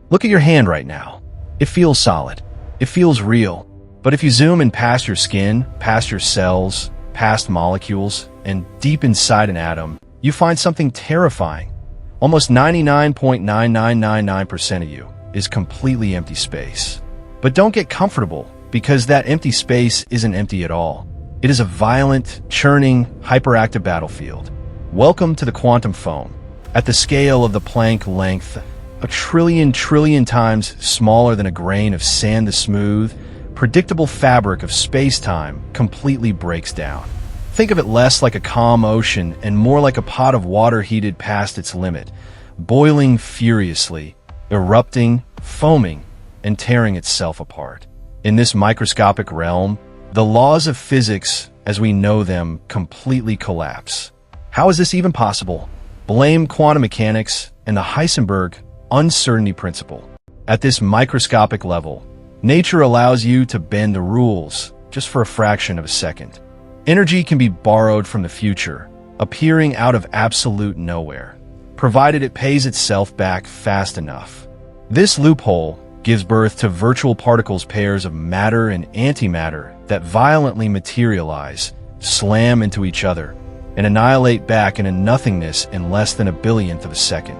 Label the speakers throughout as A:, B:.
A: Look at your hand right now. It feels solid. It feels real. But if you zoom in past your skin, past your cells, past molecules, and deep inside an atom, you find something terrifying. Almost 99.9999% of you is completely empty space. But don't get comfortable, because that empty space isn't empty at all. It is a violent, churning, hyperactive battlefield. Welcome to the quantum foam. At the scale of the Planck length, a trillion times smaller than a grain of sand, the smooth, predictable fabric of space-time completely breaks down. Think of it less like a calm ocean and more like a pot of water heated past its limit, boiling furiously, erupting, foaming, and tearing itself apart. In this microscopic realm, the laws of physics, as we know them, completely collapse. How is this even possible? Blame quantum mechanics and the Heisenberg uncertainty principle. At this microscopic level, nature allows you to bend the rules just for a fraction of a second. Energy can be borrowed from the future, appearing out of absolute nowhere, provided it pays itself back fast enough. This loophole gives birth to virtual particles pairs of matter and antimatter that violently materialize, slam into each other, and annihilate back into nothingness in less than a billionth of a second.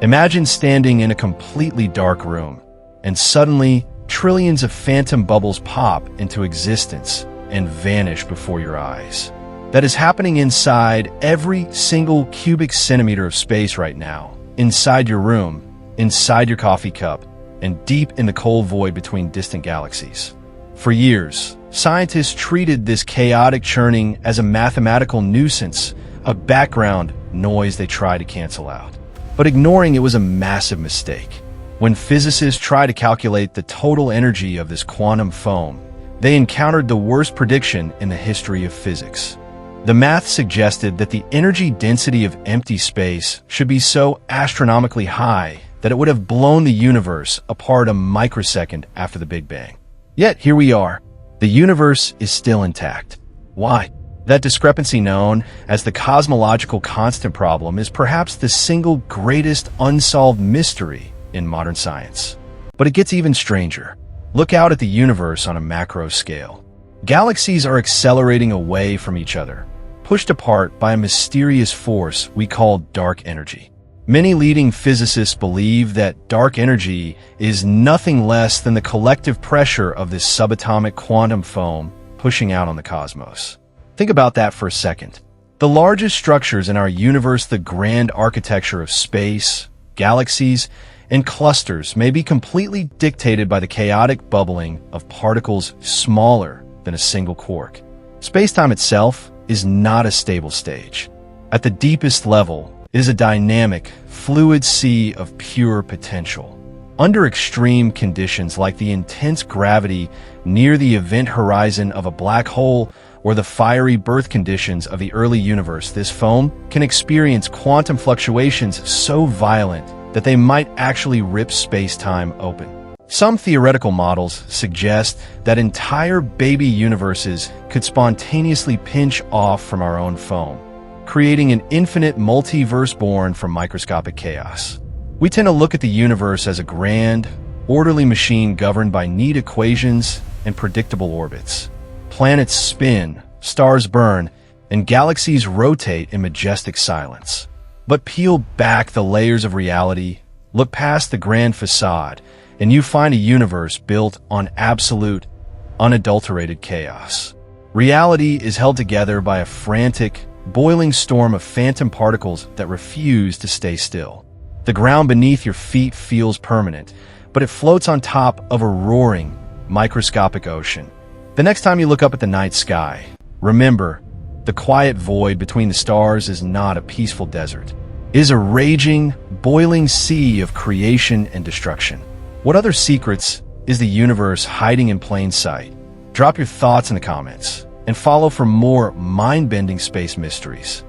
A: Imagine standing in a completely dark room, and suddenly trillions of phantom bubbles pop into existence and vanish before your eyes. That is happening inside every single cubic centimeter of space right now, inside your room, inside your coffee cup, and deep in the cold void between distant galaxies. For years, scientists treated this chaotic churning as a mathematical nuisance, a background noise they tried to cancel out. But ignoring it was a massive mistake. When physicists tried to calculate the total energy of this quantum foam, they encountered the worst prediction in the history of physics. The math suggested that the energy density of empty space should be so astronomically high that it would have blown the universe apart a microsecond after the Big Bang. Yet here we are. The universe is still intact. Why? That discrepancy, known as the cosmological constant problem, is perhaps the single greatest unsolved mystery in modern science. But it gets even stranger. Look out at the universe on a macro scale. Galaxies are accelerating away from each other, pushed apart by a mysterious force we call dark energy. Many leading physicists believe that dark energy is nothing less than the collective pressure of this subatomic quantum foam pushing out on the cosmos. Think about that for a second. The largest structures in our universe, the grand architecture of space, galaxies, and clusters, may be completely dictated by the chaotic bubbling of particles smaller than a single quark. Space-time itself is not a stable stage. At the deepest level, it is a dynamic, fluid sea of pure potential. Under extreme conditions like the intense gravity near the event horizon of a black hole or the fiery birth conditions of the early universe, this foam can experience quantum fluctuations so violent that they might actually rip space-time open. Some theoretical models suggest that entire baby universes could spontaneously pinch off from our own foam, creating an infinite multiverse born from microscopic chaos. We tend to look at the universe as a grand, orderly machine governed by neat equations and predictable orbits. Planets spin, stars burn, and galaxies rotate in majestic silence. But peel back the layers of reality, look past the grand facade, and you find a universe built on absolute, unadulterated chaos. Reality is held together by a frantic, boiling storm of phantom particles that refuse to stay still. The ground beneath your feet feels permanent, but it floats on top of a roaring, microscopic ocean. The next time you look up at the night sky, remember, the quiet void between the stars is not a peaceful desert. It is a raging, boiling sea of creation and destruction. What other secrets is the universe hiding in plain sight? Drop your thoughts in the comments and follow for more mind-bending space mysteries.